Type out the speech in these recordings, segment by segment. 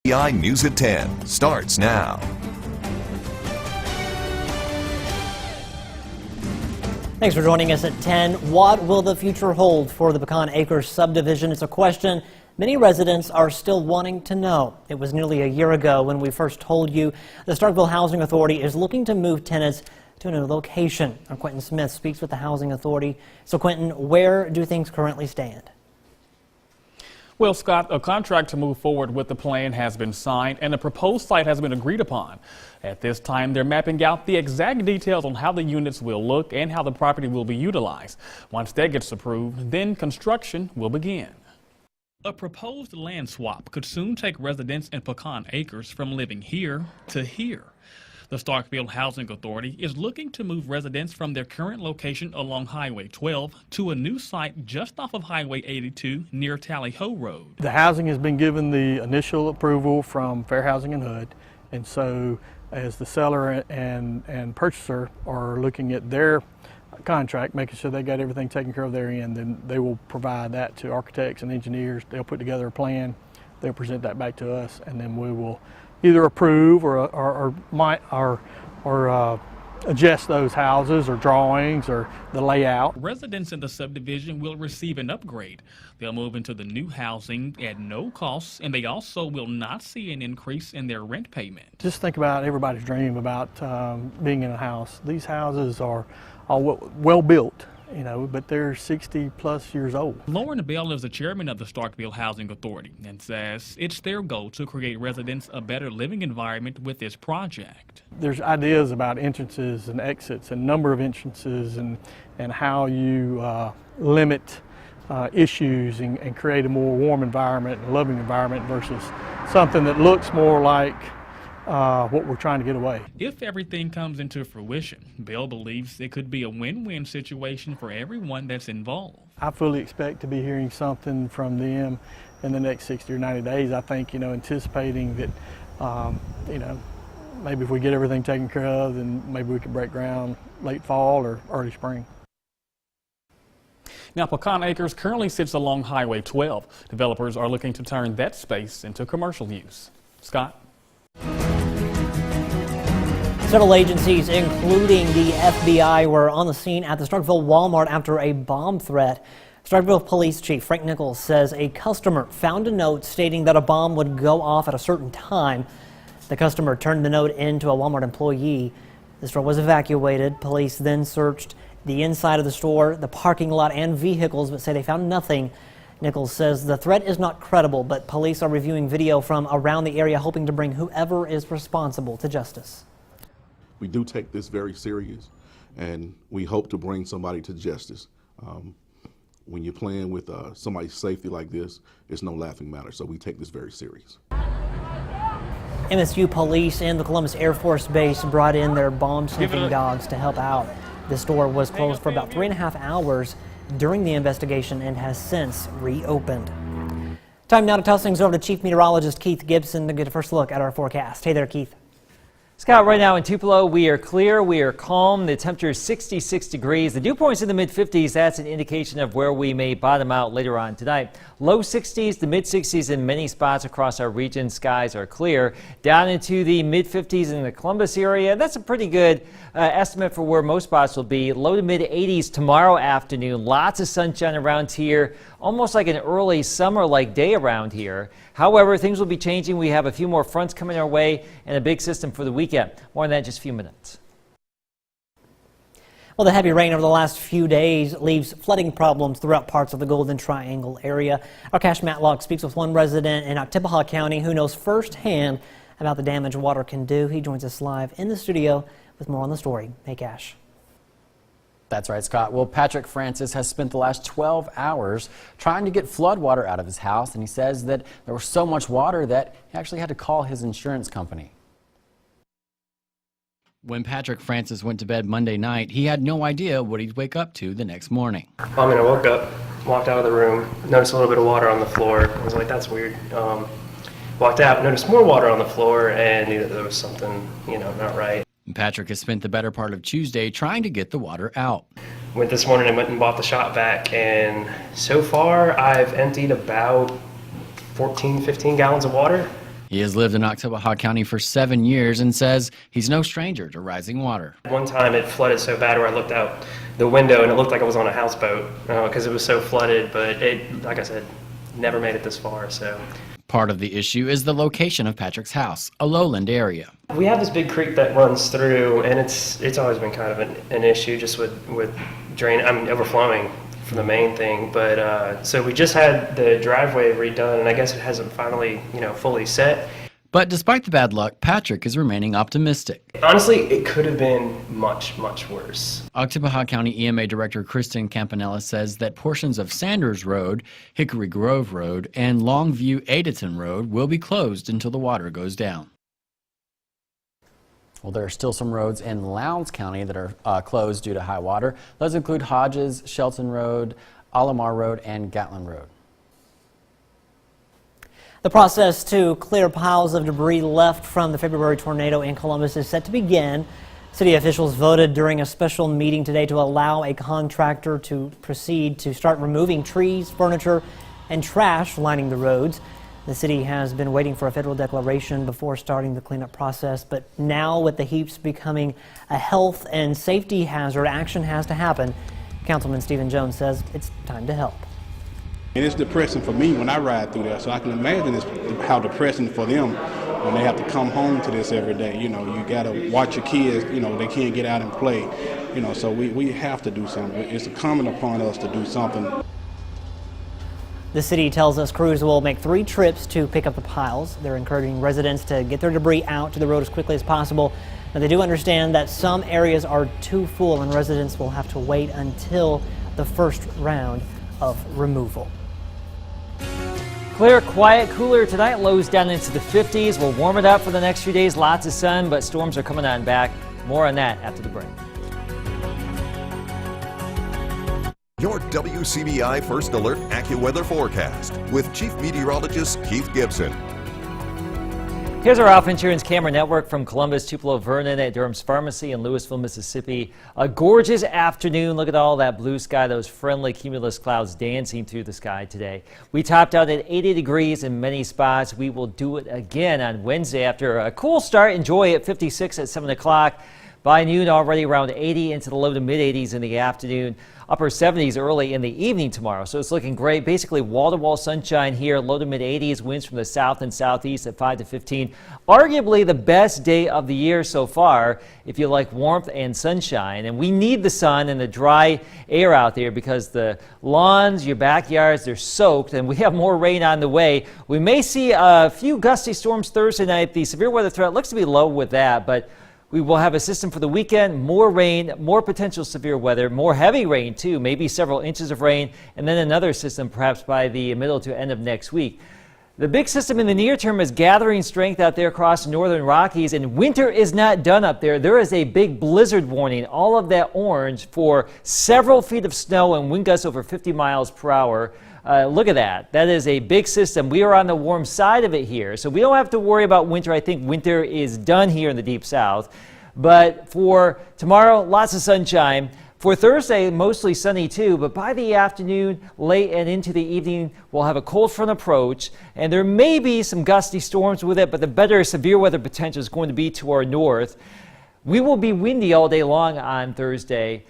WCBI News at 10 starts now. Thanks for joining us at 10. What will the future hold for the Pecan Acres subdivision? It's a question many residents are still wanting to know. It was nearly a year ago when we first told you the Starkville Housing Authority is looking to move tenants to a new location. Our Quentin Smith speaks with the Housing Authority. So Quentin, where do things currently stand? Well, Scott, a contract to move forward with the plan has been signed and a proposed site has been agreed upon. At this time, they're mapping out the exact details on how the units will look and how the property will be utilized. Once that gets approved, then construction will begin. A proposed land swap could soon take residents in Pecan Acres from living here to here. The Starkville Housing Authority is looking to move residents from their current location along Highway 12 to a new site just off of Highway 82 near Tally Ho Road. The housing has been given the initial approval from Fair Housing and HUD, and so as the seller and purchaser are looking at their contract, making sure they got everything taken care of their end, then they will provide that to architects and engineers. They'll put together a plan, they'll present that back to us, and then we will either approve or adjust those houses or drawings or the layout. Residents in the subdivision will receive an upgrade. They'll move into the new housing at no cost, and they also will not see an increase in their rent payment. Just think about everybody's dream about being in a house. These houses are well built, you know, but they're 60+ years old. Lauren Bell is the chairman of the Starkville Housing Authority and says it's their goal to create residents a better living environment with this project. There's ideas about entrances and exits and number of entrances and how you limit issues and create a more warm environment and loving environment versus something that looks more like what we're trying to get away. If everything comes into fruition, Bell believes it could be a win-win situation for everyone that's involved. I fully expect to be hearing something from them in the next 60 or 90 days. I think, anticipating that, maybe if we get everything taken care of, then maybe we could break ground late fall or early spring. Now, Pecan Acres currently sits along Highway 12. Developers are looking to turn that space into commercial use. Scott? Several agencies, including the FBI, were on the scene at the Starkville Walmart after a bomb threat. Starkville Police Chief Frank Nichols says a customer found a note stating that a bomb would go off at a certain time. The customer turned the note in to a Walmart employee. The store was evacuated. Police then searched the inside of the store, the parking lot, and vehicles, but say they found nothing. Nichols says the threat is not credible, but police are reviewing video from around the area, hoping to bring whoever is responsible to justice. We do take this very serious, and we hope to bring somebody to justice. When you're playing with somebody's safety like this, it's no laughing matter, so we take this very serious. MSU police and the Columbus Air Force Base brought in their bomb-sniffing dogs to help out. The store was closed for about 3.5 hours during the investigation and has since reopened. Time now to toss things over to Chief Meteorologist Keith Gibson to get a first look at our forecast. Hey there, Keith. Scott, right now in Tupelo, we are clear, we are calm. The temperature is 66 degrees. The dew point's in the mid-50s. That's an indication of where we may bottom out later on tonight. Low 60s, the mid-60s in many spots across our region. Skies are clear. Down into the mid-50s in the Columbus area. That's a pretty good estimate for where most spots will be. Low to mid-80s tomorrow afternoon. Lots of sunshine around here. Almost like an early summer-like day around here. However, things will be changing. We have a few more fronts coming our way and a big system for the weekend. More on that in just a few minutes. Well, the heavy rain over the last few days leaves flooding problems throughout parts of the Golden Triangle area. Our Cash Matlock speaks with one resident in Oktibbeha County who knows firsthand about the damage water can do. He joins us live in the studio with more on the story. Hey, Cash. That's right, Scott. Well, Patrick Francis has spent the last 12 hours trying to get flood water out of his house, and he says that there was so much water that he actually had to call his insurance company. When Patrick Francis went to bed Monday night, he had no idea what he'd wake up to the next morning. I woke up, walked out of the room, noticed a little bit of water on the floor. I was like, that's weird. Walked out, noticed more water on the floor, and knew that there was something, not right. Patrick has spent the better part of Tuesday trying to get the water out. Went this morning and went and bought the shop vac, and so far I've emptied about 14, 15 gallons of water. He has lived in Oktibbeha County for 7 years and says he's no stranger to rising water. One time it flooded so bad where I looked out the window and it looked like I was on a houseboat because it was so flooded, but it, like I said, never made it this far. So Part of the issue is the location of Patrick's house, a lowland area. we have this big creek that runs through, and it's always been kind of an issue just with overflowing for the main thing. But so we just had the driveway redone, and I guess it hasn't finally fully set. But despite the bad luck, Patrick is remaining optimistic. Honestly, it could have been much, much worse. Oktibbeha County EMA Director Kristen Campanella says that portions of Sanders Road, Hickory Grove Road, and Longview-Adeton Road will be closed until the water goes down. Well, there are still some roads in Lowndes County that are closed due to high water. Those include Hodges, Shelton Road, Alamar Road, and Gatlin Road. The process to clear piles of debris left from the February tornado in Columbus is set to begin. City officials voted during a special meeting today to allow a contractor to proceed to start removing trees, furniture, and trash lining the roads. The city has been waiting for a federal declaration before starting the cleanup process, but now with the heaps becoming a health and safety hazard, action has to happen. Councilman Stephen Jones says it's time to help. And it's depressing for me when I ride through there, so I can imagine how depressing for them when they have to come home to this every day. You got to watch your kids, they can't get out and play, so we have to do something. It's incumbent upon us to do something. The city tells us crews will make 3 trips to pick up the piles. They're encouraging residents to get their debris out to the road as quickly as possible. Now, they do understand that some areas are too full and residents will have to wait until the first round of removal. Clear, quiet, cooler tonight. Lows down into the 50s. We'll warm it up for the next few days. Lots of sun, but storms are coming on back. More on that after the break. Your WCBI First Alert AccuWeather forecast with Chief Meteorologist Keith Gibson. Here's our Alpha Insurance Camera Network from Columbus, Tupelo, Vernon at Durham's Pharmacy in Louisville, Mississippi. A gorgeous afternoon. Look at all that blue sky, those friendly cumulus clouds dancing through the sky today. We topped out at 80 degrees in many spots. We will do it again on Wednesday after a cool start. Enjoy at 56 at 7 o'clock. By noon, already around 80 into the low to mid 80s in the afternoon. Upper 70s early in the evening tomorrow. So it's looking great. Basically wall-to-wall sunshine here. Low to mid 80s. Winds from the south and southeast at 5 to 15. Arguably the best day of the year so far if you like warmth and sunshine. And we need the sun and the dry air out there because the lawns, your backyards, they're soaked. And we have more rain on the way. We may see a few gusty storms Thursday night. The severe weather threat looks to be low with that, but we will have a system for the weekend, more rain, more potential severe weather, more heavy rain too, maybe several inches of rain, and then another system perhaps by the middle to end of next week. The big system in the near term is gathering strength out there across the northern Rockies, and winter is not done up there. There is a big blizzard warning, all of that orange for several feet of snow and wind gusts over 50 miles per hour. Look at that. That is a big system. We are on the warm side of it here, so we don't have to worry about winter. I think winter is done here in the deep south. But for tomorrow, lots of sunshine. For Thursday, mostly sunny too, but by the afternoon, late and into the evening, we'll have a cold front approach, and there may be some gusty storms with it, but the better severe weather potential is going to be to our north. We will be windy all day long on Thursday.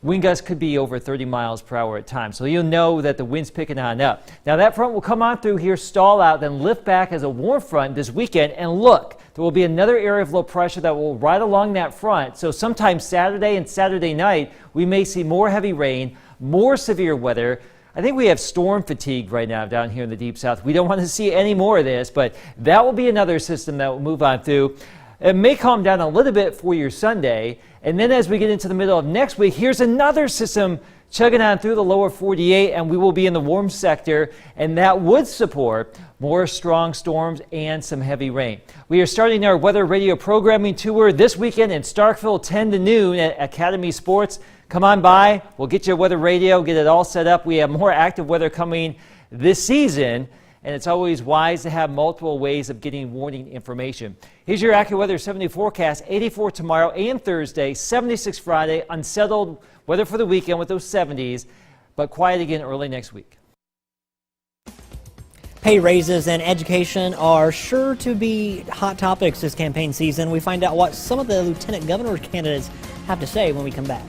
Wind gusts could be over 30 miles per hour at times, so you'll know that the wind's picking on up. Now that front will come on through here, stall out, then lift back as a warm front this weekend, and look, there will be another area of low pressure that will ride along that front. So sometime Saturday and Saturday night, we may see more heavy rain, more severe weather. I think we have storm fatigue right now down here in the deep south. We don't want to see any more of this, but that will be another system that will move on through. It may calm down a little bit for your Sunday, and then as we get into the middle of next week, here's another system chugging on through the lower 48, and we will be in the warm sector, and that would support more strong storms and some heavy rain. We are starting our weather radio programming tour this weekend in Starkville, 10 to noon at Academy Sports. Come on by. We'll get your weather radio, get it all set up. We have more active weather coming this season, and it's always wise to have multiple ways of getting warning information. Here's your AccuWeather 70 forecast. 84 tomorrow and Thursday, 76 Friday, unsettled weather for the weekend with those 70s, but quiet again early next week. Pay raises and education are sure to be hot topics this campaign season. We find out what some of the lieutenant governor candidates have to say when we come back.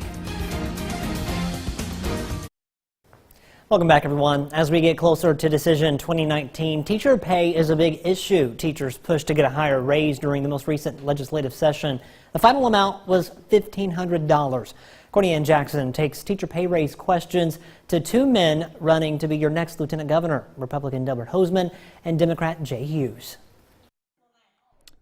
Welcome back, everyone. As we get closer to Decision 2019, teacher pay is a big issue. Teachers pushed to get a higher raise during the most recent legislative session. The final amount was $1,500. Courtney Ann Jackson takes teacher pay raise questions to two men running to be your next lieutenant governor, Republican Delbert Hosemann and Democrat Jay Hughes.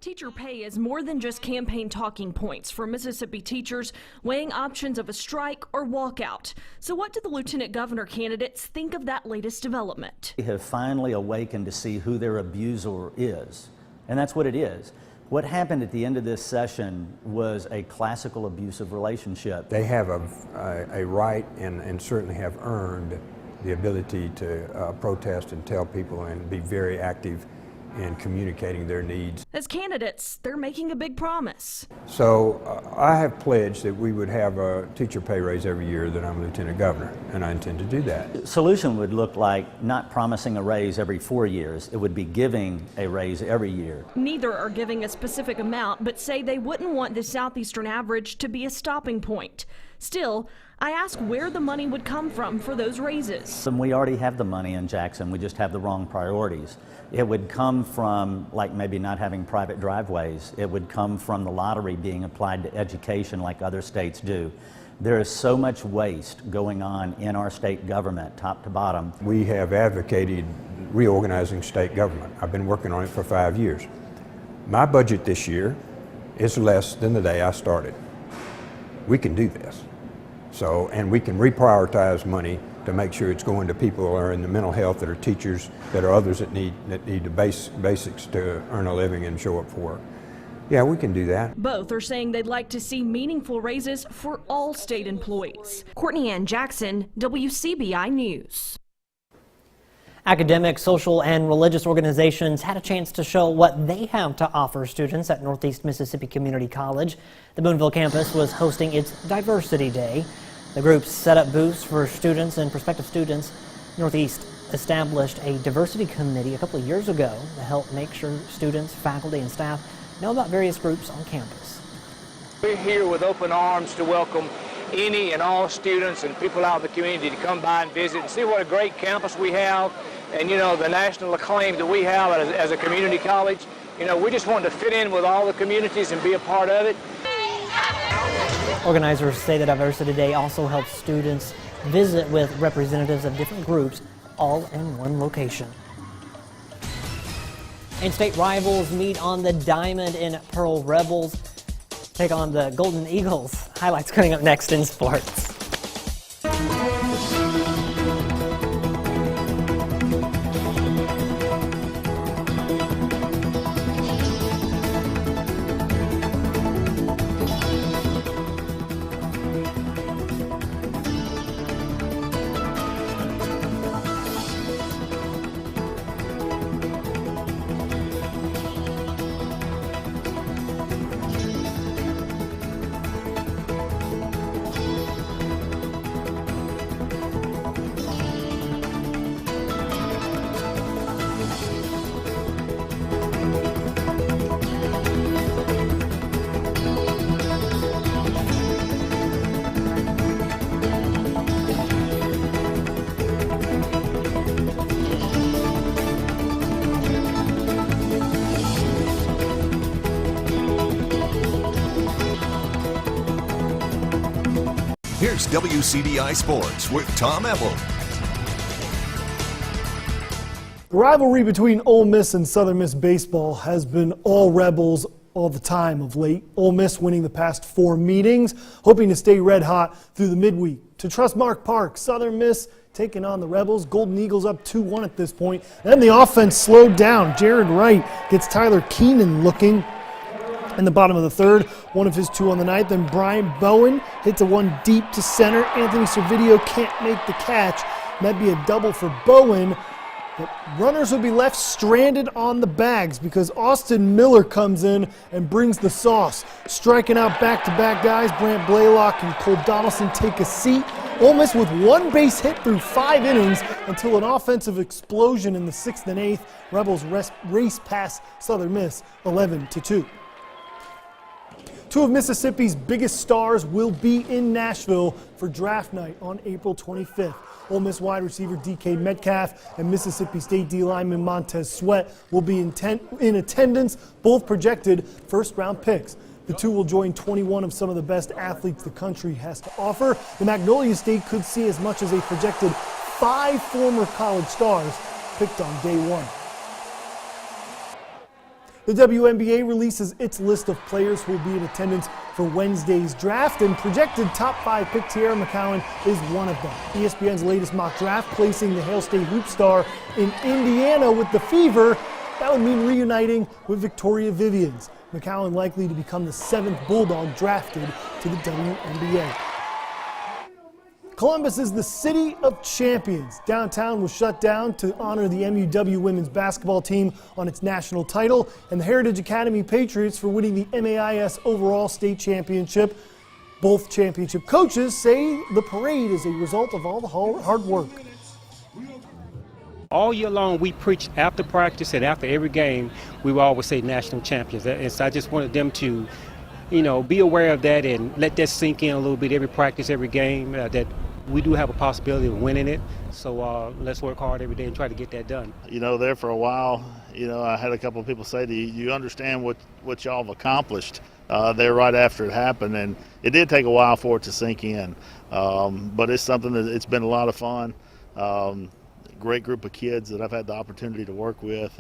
Teacher pay is more than just campaign talking points for Mississippi teachers weighing options of a strike or walkout. So what do the lieutenant governor candidates think of that latest development? They have finally awakened to see who their abuser is, and that's what it is. What happened at the end of this session was a classical abusive relationship. They have a right and certainly have earned the ability to protest and tell people and be very active in communicating their needs. As candidates, they're making a big promise. So I have pledged that we would have a teacher pay raise every year that I'm lieutenant governor, and I intend to do that. The solution would look like not promising a raise every 4 years. It would be giving a raise every year. Neither are giving a specific amount, but say they wouldn't want the Southeastern average to be a stopping point. Still, I ask where the money would come from for those raises. And we already have the money in Jackson, we just have the wrong priorities. It would come from, like, maybe not having private driveways. It would come from the lottery being applied to education like other states do. There is so much waste going on in our state government, top to bottom. We have advocated reorganizing state government. I've been working on it for 5 years. My budget this year is less than the day I started. We can do this. So, and we can reprioritize money to make sure it's going to people who are in the mental health, that are teachers, that are others that need the basics to earn a living and show up for work. Yeah, we can do that. Both are saying they'd like to see meaningful raises for all state employees. Courtney Ann Jackson, WCBI News. Academic, social, and religious organizations had a chance to show what they have to offer students at Northeast Mississippi Community College. The Boonville campus was hosting its Diversity Day. The groups set up booths for students and prospective students. Northeast established a diversity committee a couple of years ago to help make sure students, faculty, and staff know about various groups on campus. We're here with open arms to welcome any and all students and people out in the community to come by and visit and see what a great campus we have, and you know, the national acclaim that we have as a community college. You know, we just want to fit in with all the communities and be a part of it. Organizers say the Diversity Day also helps students visit with representatives of different groups all in one location. And state rivals meet on the Diamond in Pearl. Rebels take on the Golden Eagles. Highlights coming up next in sports. Here's WCBI Sports with Tom Ebel. The rivalry between Ole Miss and Southern Miss baseball has been all Rebels all the time of late. Ole Miss winning the past 4 meetings, hoping to stay red hot through the midweek. To Trustmark Park, Southern Miss taking on the Rebels. Golden Eagles up 2-1 at this point. Then the offense slowed down. Jared Wright gets Tyler Keenan looking in the bottom of the third, one of his 2 on the night. Then Brian Bowen hits a one deep to center. Anthony Servideo can't make the catch. That'd be a double for Bowen. But runners will be left stranded on the bags because Austin Miller comes in and brings the sauce. Striking out back-to-back guys, Brant Blaylock and Cole Donaldson take a seat. Ole Miss with one base hit through 5 innings until an offensive explosion in the 6th and 8th. Rebels race past Southern Miss 11-2. Two of Mississippi's biggest stars will be in Nashville for draft night on April 25th. Ole Miss wide receiver DK Metcalf and Mississippi State D lineman Montez Sweat will be in attendance, both projected first-round picks. The two will join 21 of some of the best athletes the country has to offer. The Magnolia State could see as much as a projected 5 former college stars picked on day 1. The WNBA releases its list of players who will be in attendance for Wednesday's draft, and projected top 5 pick Tiara McCowan is one of them. ESPN's latest mock draft placing the Hail State hoop star in Indiana with the Fever. That would mean reuniting with Victoria Vivians. McCowan likely to become the 7th Bulldog drafted to the WNBA. Columbus is the city of champions. Downtown was shut down to honor the MUW women's basketball team on its national title, and the Heritage Academy Patriots for winning the MAIS overall state championship. Both championship coaches say the parade is a result of all the hard work. All year long, we preach after practice and after every game, we will always say national champions. And so I just wanted them to, be aware of that and let that sink in a little bit every practice, every game, that we do have a possibility of winning it. So let's work hard every day and try to get that done. There for a while, I had a couple of people say to you, you understand what y'all have accomplished there right after it happened. And it did take a while for it to sink in. But it's something that it's been a lot of fun. Great group of kids that I've had the opportunity to work with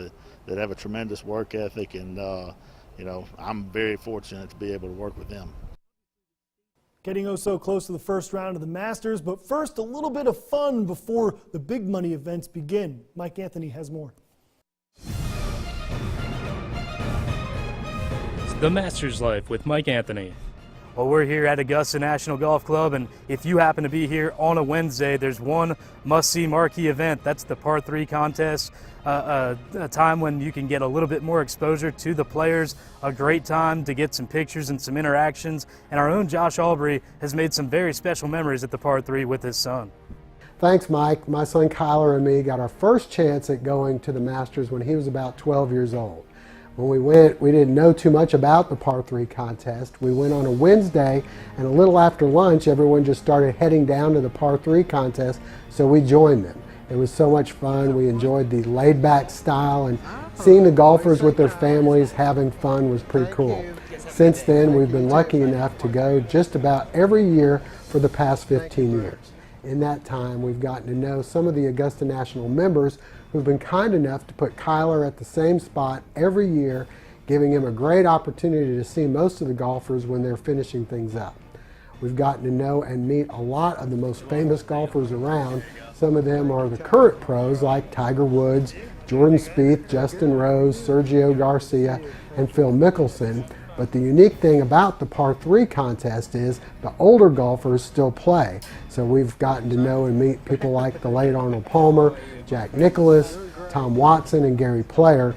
that have a tremendous work ethic, and I'm very fortunate to be able to work with them. Getting oh so close to the first round of the Masters, but first a little bit of fun before the big money events begin. Mike Anthony has more. The Masters Life with Mike Anthony. Well, we're here at Augusta National Golf Club, and if you happen to be here on a Wednesday, there's one must-see marquee event. That's the Par 3 contest, a time when you can get a little bit more exposure to the players, a great time to get some pictures and some interactions, and our own Josh Albury has made some very special memories at the Par 3 with his son. Thanks, Mike. My son Kyler and me got our first chance at going to the Masters when he was about 12 years old. When we went, we didn't know too much about the Par 3 contest. We went on a Wednesday, and a little after lunch, everyone just started heading down to the Par 3 contest, so we joined them. It was so much fun. We enjoyed the laid-back style, and seeing the golfers with their families having fun was pretty cool. Since then, we've been lucky enough to go just about every year for the past 15 years. In that time, we've gotten to know some of the Augusta National members who've been kind enough to put Kyler at the same spot every year, giving him a great opportunity to see most of the golfers when they're finishing things up. We've gotten to know and meet a lot of the most famous golfers around. Some of them are the current pros like Tiger Woods, Jordan Spieth, Justin Rose, Sergio Garcia, and Phil Mickelson. But the unique thing about the Par 3 contest is the older golfers still play. So we've gotten to know and meet people like the late Arnold Palmer, Jack Nicklaus, Tom Watson, and Gary Player.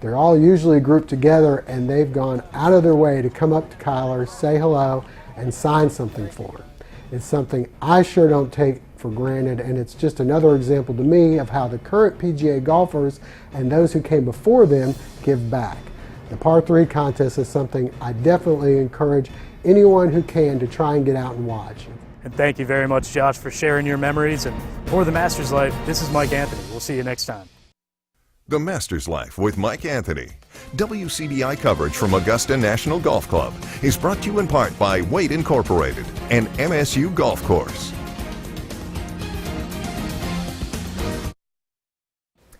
They're all usually grouped together, and they've gone out of their way to come up to Kyler, say hello, and sign something for him. It's something I sure don't take for granted, and it's just another example to me of how the current PGA golfers and those who came before them give back. The Par 3 contest is something I definitely encourage anyone who can to try and get out and watch. And thank you very much, Josh, for sharing your memories. And for the Masters Life, this is Mike Anthony. We'll see you next time. The Masters Life with Mike Anthony. WCBI coverage from Augusta National Golf Club is brought to you in part by Wade Incorporated and MSU Golf Course.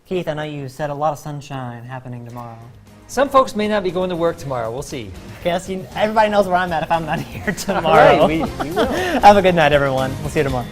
Keith, I know you said a lot of sunshine happening tomorrow. Some folks may not be going to work tomorrow. We'll see. Yes, everybody knows where I'm at if I'm not here tomorrow. Right, we will. Have a good night, everyone. We'll see you tomorrow.